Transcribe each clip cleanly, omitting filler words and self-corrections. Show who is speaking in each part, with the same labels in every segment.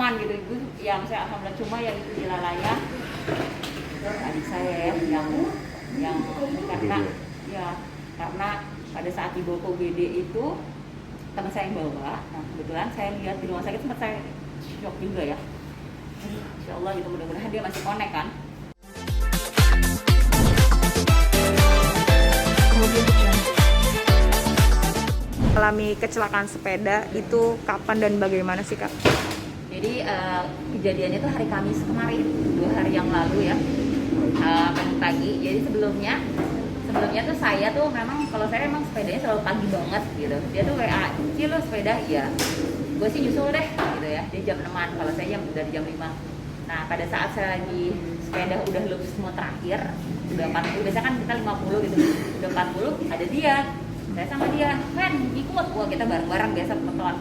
Speaker 1: aman gitu itu yang saya alhamdulillah. Cuma yang itu dilalainya adik saya ya yang karena ya karena pada saat dibawa ke UGD itu teman saya yang bawa. Nah kebetulan saya lihat di rumah sakit sempat saya shock juga ya. Insya Allah gitu, mudah-mudahan dia masih connect kan.
Speaker 2: Alami kecelakaan sepeda itu kapan dan bagaimana sih Kak?
Speaker 1: Jadi kejadiannya itu hari Kamis kemarin, 2 hari yang lalu ya, pagi. Jadi sebelumnya tuh saya tuh memang kalau saya emang sepedanya selalu pagi banget gitu. Dia tuh WA, "Ci lo sepeda?" Iya. Gue sih nyusul deh gitu ya. Dia jam 6-an, kalau saya dari jam 5. Nah pada saat saya lagi sepeda udah lulus semua terakhir, udah 40, biasa kan kita 50 gitu, udah 40 ada dia. Saya sama dia, "Fen, ikut." Wah kita bareng-bareng biasa pelan.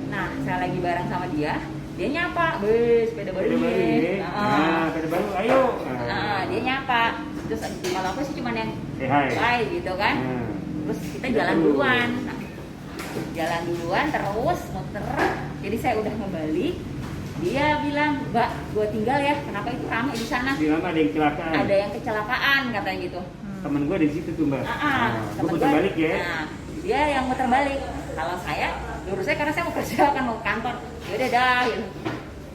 Speaker 1: Nah saya lagi bareng sama dia nyapa, sepeda baru nih.
Speaker 3: Sepeda baru, ayo.
Speaker 1: Dia nyapa. Terus kalau aku sih cuman yang hai gitu kan. Terus kita jalan duluan. Jalan duluan terus muter. Jadi saya udah ngebalik. Dia bilang, "Mbak, gua tinggal ya. Kenapa itu ramai di sana?"
Speaker 3: Bilang ada yang kecelakaan.
Speaker 1: Ada yang kecelakaan katanya gitu.
Speaker 3: Temen gue di situ tuh Mbak.
Speaker 1: Temen
Speaker 3: putar balik ya.
Speaker 1: Nah, dia yang muter balik. Kalau saya, lurus saya karena saya mau kerja kan mau ke kantor. Ya udah dah gitu.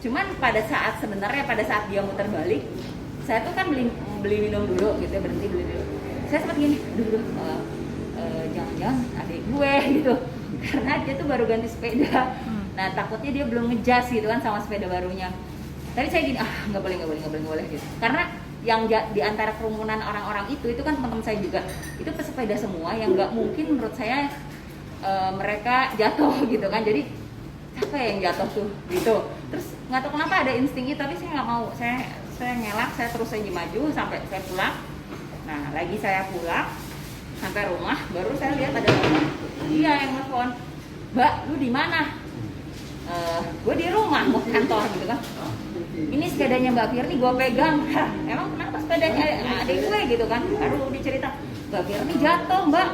Speaker 1: Cuman pada saat dia muter balik, saya tuh kan beli minum dulu gitu ya, berhenti beli dulu. Saya sempat gini, jangan-jangan adik gue gitu. Karena dia tuh baru ganti sepeda. Nah, takutnya dia belum ngejas gitu kan sama sepeda barunya. Tapi saya gini, nggak boleh gitu. Karena yang di antara kerumunan orang-orang itu kan teman-teman saya juga. Itu pesepeda semua yang nggak mungkin menurut saya mereka jatuh gitu kan. Jadi siapa yang jatuh tuh gitu. Terus nggak tahu kenapa ada insting itu, tapi saya nggak mau. Saya ngelak, saya terus aja maju sampai saya pulang. Nah, lagi saya pulang sampai rumah, baru saya lihat ada dia yang telepon, "Mbak, lu di mana?" Gue di rumah mau kantor gitu kan. Ini sepedanya Mbak Firni gue pegang. Emang kenapa sepedanya adik gue gitu kan? Baru dicerita, "Mbak Firni jatuh Mbak.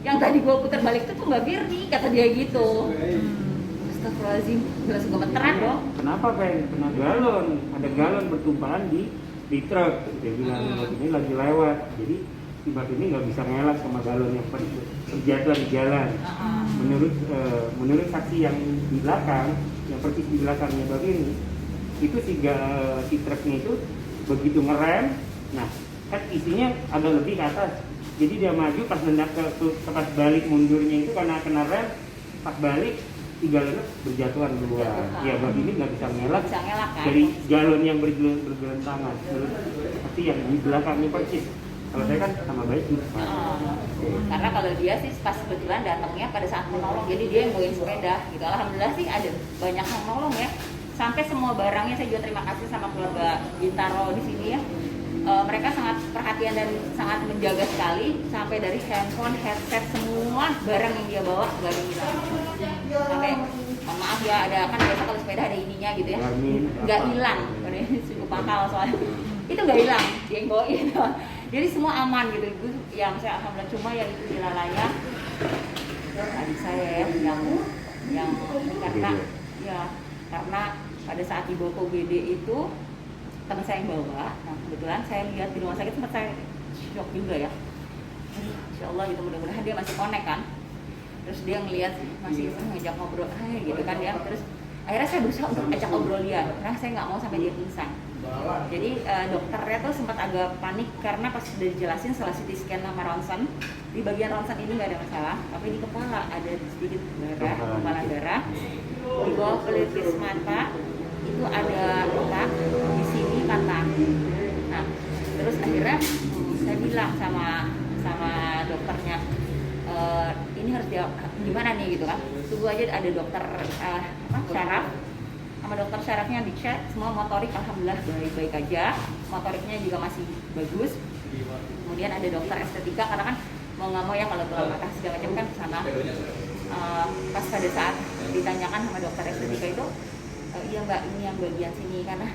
Speaker 1: Yang tadi gue putar balik itu tuh Mbak Firni," kata dia gitu. Astagfirullahaladzim, jelas gemeteran dong.
Speaker 3: Kenapa Ben? Kena galon. Ada galon bertumpahan di truk. Dia bilang ini lagi lewat. Jadi si Mbak ini nggak bisa ngelak sama galon yang terjatuh di jalan. Menurut saksi yang di belakang, yang persis di belakangnya Mbak ini, itu si truknya itu begitu ngerem, nah kan isinya agak lebih ke atas. Jadi dia maju pas mendak ke pas balik mundurnya itu karena kena rem, pas balik si galonnya berjatuhan keluar. Ya Mbak ini nggak bisa ngelak
Speaker 1: Kan?
Speaker 3: dari galon yang bergelantangan. Tapi yang di belakangnya persis. Kalau saya kan sama baik juga.
Speaker 1: Karena kalau dia sih pas kebetulan datangnya pada saat menolong, jadi dia yang bawain sepeda gitu. Alhamdulillah sih ada banyak yang menolong ya. Sampai semua barangnya saya juga terima kasih sama keluarga Bintaro di sini ya. Mereka sangat perhatian dan sangat menjaga sekali, sampai dari handphone, headset, semua barang yang dia bawa nggak ada hilang. Sampai mohon maaf ya, ada kan biasa kalau sepeda ada ininya gitu ya, nggak hilang. Ini cukup mahal soalnya. Itu nggak hilang, dia yang bawain. Jadi semua aman gitu. Itu yang saya alhamdulillah. Cuma yang itu dilalainya adik saya ya, yang karena pada saat dibawa ke UGD itu teman saya yang bawa. Nah kebetulan saya lihat di rumah sakit sempat saya shock juga ya. Insya Allah gitu, mudah-mudahan dia masih connect kan. Terus dia ngelihat masih ngajak ngobrol, gitu kan ya. Terus akhirnya saya berusaha untuk ajak ngobrol dia, karena saya nggak mau sampai dia pingsan. Jadi dokternya tuh sempat agak panik karena pas sudah dijelasin setelah CT scan sama ronsen, di bagian ronsen ini nggak ada masalah, tapi di kepala ada sedikit darah, kepala darah. Di bawah pelipis mata itu ada luka, di sini patah. Nah, terus akhirnya saya bilang sama dokternya, ini harus dia gimana nih gitu kan. Tunggu aja, ada dokter syaraf, sama dokter syarafnya dicek, semua motorik alhamdulillah baik-baik aja, motoriknya juga masih bagus. Kemudian ada dokter estetika, karena kan mau nggak mau ya kalau tulang patah segala macam kan kesana. Pas pada saat ditanyakan sama dokter estetika itu, iya Mbak, ini yang bagian sini, karena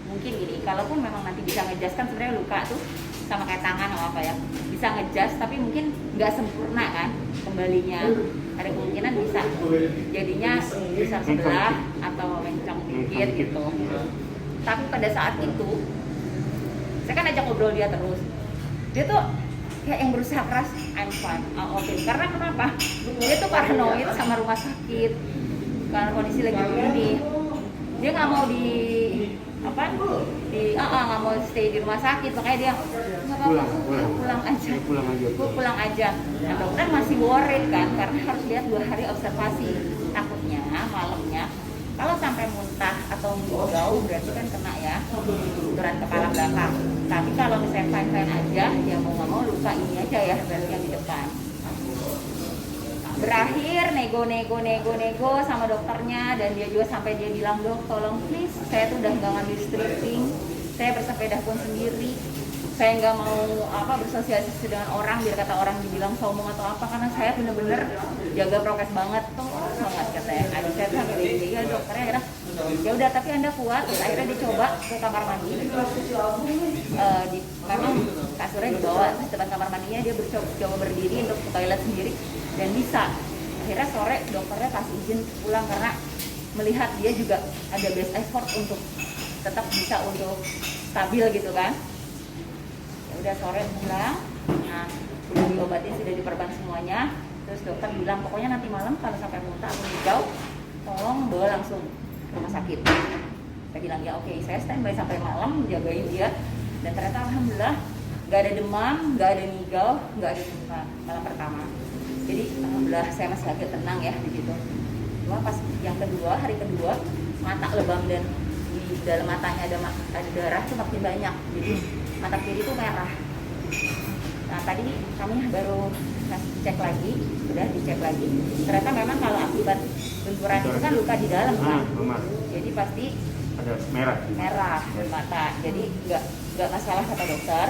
Speaker 1: mungkin gini, kalaupun memang nanti bisa ngejas, kan sebenarnya luka tuh sama kayak tangan atau apa ya, bisa ngejas tapi mungkin nggak sempurna kan kembalinya, ada kemungkinan bisa jadinya bisa sebelah atau mencong dikit sakit gitu. Tapi pada saat itu saya kan ajak ngobrol dia terus, dia tuh kayak yang berusaha keras, I'm fine, I'm okay. Karena kenapa? Dia tuh paranoid sama rumah sakit karena kondisi lagi begini. Dia nggak mau nggak mau stay di rumah sakit, makanya dia nggak apa-apa, pulang aja. Nah, dokter masih worried kan, karena harus lihat 2 hari observasi. Takutnya malamnya kalau sampai muntah atau ngigau berarti kan kena ya benturan kepala belakang. Tapi kalau misalnya fine aja, ya mau nggak mau luka ini aja ya, berarti yang di depan. Berakhir nego sama dokternya, dan dia juga sampai dia bilang, dok tolong please, saya tuh udah nggak ngambil stripping, saya bersepeda pun sendiri, saya nggak mau bersosialisasi dengan orang biar kata orang dibilang sombong atau apa, karena saya bener-bener jaga prokes banget tuh banget katanya. Adik saya tuh sampai begini, ya dokternya akhirnya ya udah tapi anda kuat, ya, akhirnya dicoba ke kamar mandi. Memang kasurnya dibawa, terus depan kamar mandinya dia coba berdiri untuk ke toilet sendiri dan bisa. Akhirnya sore dokternya kasih izin pulang karena melihat dia juga ada best effort untuk tetap bisa untuk stabil gitu kan. Ya udah sore pulang, nah sudah diobatin, sudah diperban semuanya. Terus dokter bilang pokoknya nanti malam kalau sampai muntah atau hijau tolong bawa langsung ke rumah sakit. Saya bilang ya oke, saya standby sampai malam jagain dia, dan ternyata alhamdulillah nggak ada demam, nggak ada ngigau, nggak ada muntah malam pertama. Jadi alhamdulillah saya masih agak tenang ya di situ. Cuma pas yang kedua, hari kedua, mata lebam dan di dalam matanya ada darah tuh makin banyak. Jadi mata kiri tuh merah. Nah tadi kami baru cek lagi, sudah dicek lagi. Ternyata memang kalau akibat benturan itu kan luka di dalam kan. Jadi pasti
Speaker 3: ada merah
Speaker 1: di mata. Jadi nggak masalah kata dokter.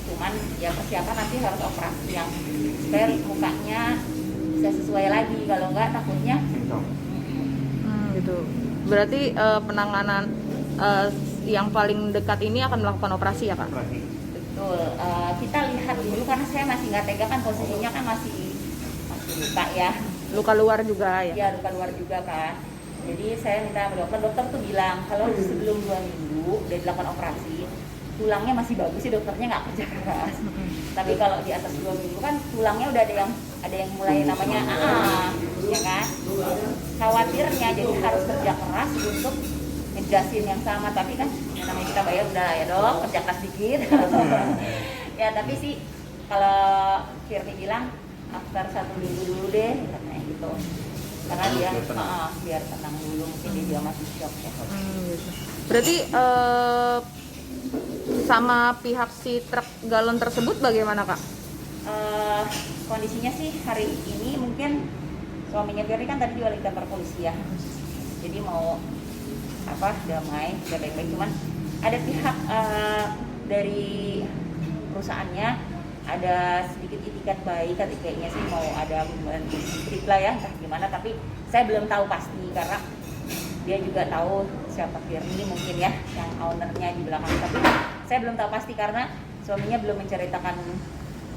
Speaker 1: Cuman ya persiapan nanti harus operasi yang supaya mukanya bisa sesuai lagi, kalau enggak takutnya
Speaker 2: gitu. Berarti penanganan yang paling dekat ini akan melakukan operasi ya Kak?
Speaker 1: Betul. Kita lihat dulu karena saya masih nggak tega kan, posisinya kan masih luka ya.
Speaker 2: Luka luar juga ya?
Speaker 1: Iya, luka luar juga kan. Jadi saya minta sama dokter tuh bilang kalau sebelum 2 minggu udah dilakukan operasi, tulangnya masih bagus sih, dokternya nggak kerja keras. Tapi kalau di atas 2 minggu kan tulangnya udah ada yang mulai namanya ya kan. Khawatirnya jadi harus kerja keras untuk ngejelasin yang sama, tapi kan yang namanya kita bayar udah ya dok, kerja keras dikit. Ya tapi sih kalau Firly bilang after 1 minggu dulu deh katanya gitu. Karena dia biar tenang dulu, mungkin dia juga masih shock ya.
Speaker 2: Gitu. Berarti sama pihak si truk galon tersebut bagaimana Kak?
Speaker 1: Kondisinya sih hari ini mungkin suaminya Firly kan tadi juga di kantor polisi ya. Jadi mau damai, sudah baik-baik. Cuman ada pihak dari perusahaannya ada sedikit itikat baik, kayaknya sih mau ada trik lah ya, entah gimana. Tapi saya belum tahu pasti karena dia juga tahu siapa Firly mungkin ya, yang ownernya di belakang. Tapi saya belum tahu pasti karena suaminya belum menceritakan,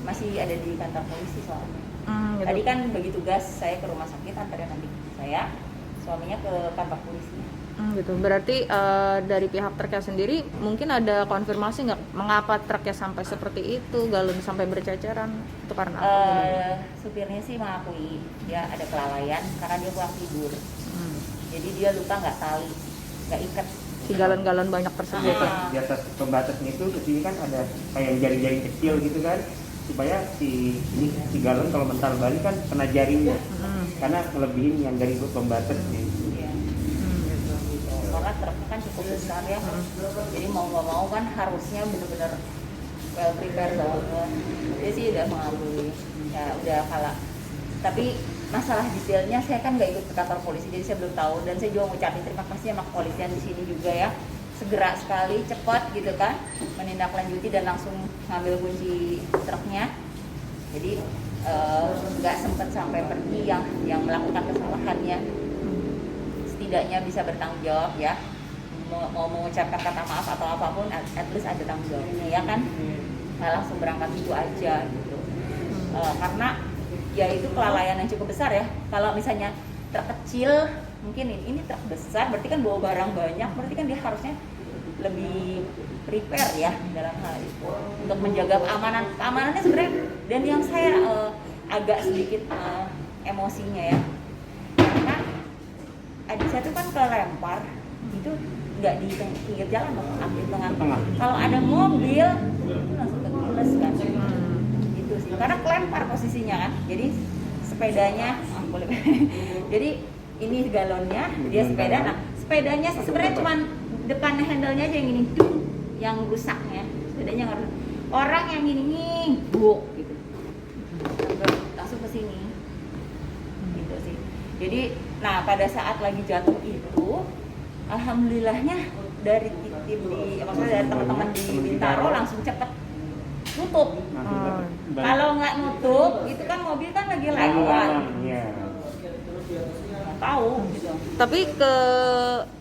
Speaker 1: masih ada di kantor polisi soalnya. Gitu. Tadi kan bagi tugas saya ke rumah sakit, antarin adik saya, suaminya ke kantor polisi.
Speaker 2: Gitu. Berarti dari pihak truknya sendiri mungkin ada konfirmasi nggak mengapa truknya sampai seperti itu, galon sampai berceceran, itu karena apa?
Speaker 1: Supirnya sih mengakui dia ada kelalaian karena dia kurang tidur. Jadi dia lupa nggak tali, nggak ikat
Speaker 2: si galon-galon banyak tersebut.
Speaker 3: Di atas pembatasnya itu kesini kan ada kayak jaring-jaring kecil gitu kan, supaya si galon kalau mental balik kan kena jaringnya, karena melebihin yang dari pembatas nih.
Speaker 1: Karena truknya kan cukup besar ya, jadi mau nggak mau kan harusnya benar-benar well prepare banget. Dia sih udah mengakui, ya udah kalah. Tapi masalah detailnya saya kan nggak ikut ke kantor polisi, jadi saya belum tahu. Dan saya juga ngucapin terima kasih sama kepolisian di sini juga ya, segera sekali, cepat gitu kan, menindaklanjuti dan langsung ngambil kunci truknya. Jadi nggak sempet sampai pergi yang melakukan kesalahannya. Setidaknya bisa bertanggung jawab ya, mau mengucapkan kata maaf atau apapun, at least ada tanggung jawabnya ya kan, nggak langsung berangkat itu aja gitu. Karena ya itu kelalaian yang cukup besar ya. Kalau misalnya truk kecil mungkin ini truk besar, berarti kan bawa barang banyak, berarti kan dia harusnya lebih prepare ya dalam hal itu untuk menjaga keamanannya sebenarnya. Dan yang saya agak sedikit emosinya ya, karena adik saya tuh kan kelempar itu nggak di pinggir jalan loh, ambil tengah. Kalau ada mobil itu langsung kegiles kan, gitu sih, karena kelempar posisinya kan. Jadi sepedanya boleh jadi ini galonnya, dia sepeda. Nah sepedanya sih sebenarnya cuma depan handle-nya aja yang ini yang rusaknya, sepedanya nggak rusak. Orang yang ini buk gitu langsung ke sini gitu sih. Jadi nah pada saat lagi jatuh itu alhamdulillahnya dari tim maksudnya dari teman-teman di Bintaro langsung cepet nutup. Kalau nggak nutup itu kan mobil kan lagi lewat, nggak tahu gitu.
Speaker 2: Tapi ke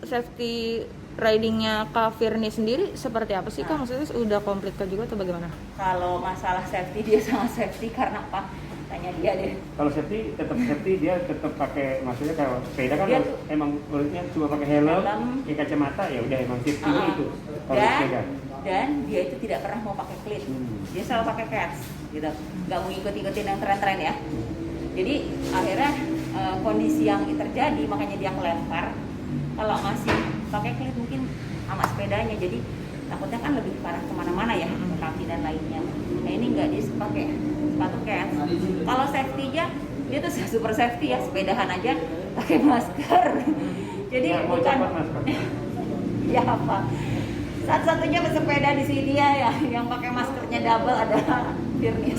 Speaker 2: safety ridingnya Kak Firni sendiri seperti apa sih Kak? Maksudnya udah komplit kah juga atau bagaimana?
Speaker 1: Kalau masalah safety dia sangat safety karena apa? Tanya dia deh.
Speaker 3: Kalau safety tetap safety, dia tetap pakai, maksudnya kalau sepeda kan
Speaker 1: Dia
Speaker 3: emang menurutnya cuma pakai helm, kacamata, ya udah emang safety itu. Kalau sepeda.
Speaker 1: Dan dia itu tidak pernah mau pakai cleat. Dia selalu pakai cats gitu. Nggak mau ikut-ikutin yang tren-tren ya. Jadi akhirnya kondisi yang terjadi makanya dia kelempar. Kalau masih pakai cleat mungkin sama sepedanya, jadi takutnya kan lebih parah kemana-mana ya, ke kaki dan lainnya. Nah ini nggak, dia pakai sepatu cats. Kalau safety-nya dia tuh super safety ya, sepedahan aja pakai masker. Jadi
Speaker 3: ya,
Speaker 1: bukan ya apa, satu-satunya pesepeda di sini ya yang pakai maskernya double adalah Firni.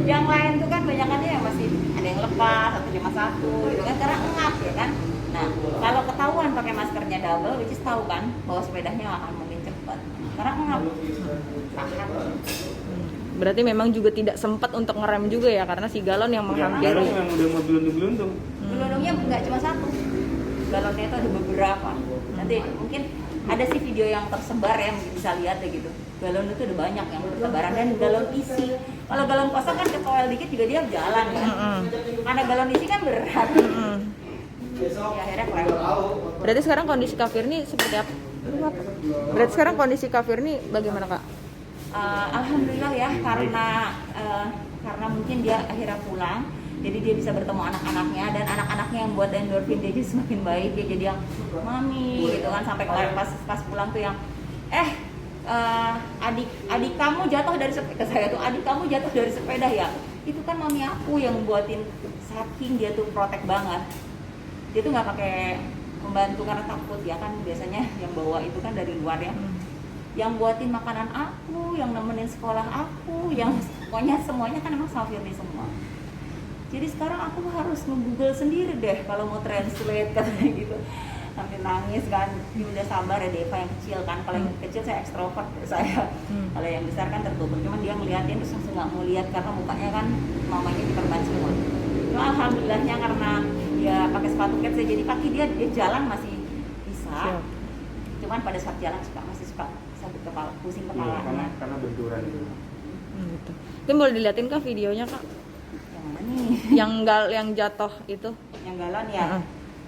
Speaker 1: Yang lain tuh kan banyakannya yang masih ada yang lepas 151 gitu kan, karena ngap ya kan. Nah kalau ketahuan pakai maskernya double, which is tahu kan bahwa sepedanya akan mungkin cepat karena ngap tahan.
Speaker 2: Berarti memang juga tidak sempat untuk ngerem juga ya, karena si galon yang menghampiri.
Speaker 3: Galon yang udah mau gelundung-gelundung.
Speaker 1: Gelundungnya nggak cuma satu, galonnya itu ada beberapa. Nanti mungkin ada sih video yang tersebar ya, mungkin bisa lihat ya gitu. Galon itu ada banyak yang bertebaran dan galon isi. Kalau galon kosong kan ketoel dikit juga dia jalan kan. Karena galon isi kan berat. Ya akhirnya kelewat.
Speaker 2: Berarti sekarang kondisi Kak Firni seperti apa? Berarti sekarang kondisi Kak Firni bagaimana Kak?
Speaker 1: Alhamdulillah ya, karena mungkin dia akhirnya pulang, jadi dia bisa bertemu anak-anaknya, dan anak-anaknya yang buat endorfin dia jadi semakin baik. Dia jadi yang mami gitu kan, sampai kemarin pas pulang tuh yang adik kamu jatuh dari sepeda, saya tuh adik kamu jatuh dari sepeda ya, itu kan mami aku yang buatin. Saking dia tuh protek banget, dia tuh nggak pakai pembantu karena takut ya kan, biasanya yang bawa itu kan dari luar ya, yang buatin makanan aku, yang nemenin sekolah aku, yang pokoknya semuanya kan emang sama Firni semua. Jadi sekarang aku harus nge-google sendiri deh kalau mau translate katanya gitu, sambil nangis kan. Dia udah sabar ya, Deva yang kecil kan, kalau yang kecil saya ekstrovert saya, kalau yang besar kan tertutup, cuman dia ngeliatin terus langsung nggak mau lihat karena mukanya kan mamanya diperban semua. Cuma alhamdulillahnya karena dia pakai sepatu kets ya, jadi kaki dia jalan masih bisa. Cuman pada saat jalan masih suka sakit kepala, pusing kepalanya.
Speaker 3: Karena benturan itu.
Speaker 2: Gitu. Mungkin boleh diliatin Kak videonya Kak?
Speaker 1: Yang mana nih?
Speaker 2: yang jatuh itu.
Speaker 1: Yang galon ya.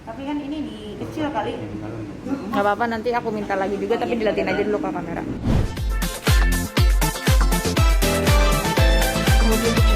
Speaker 1: Tapi kan ini di kecil kali.
Speaker 2: Nggak apa-apa, nanti aku minta lagi juga, tapi diliatin aja dulu ke kamera. Kemudian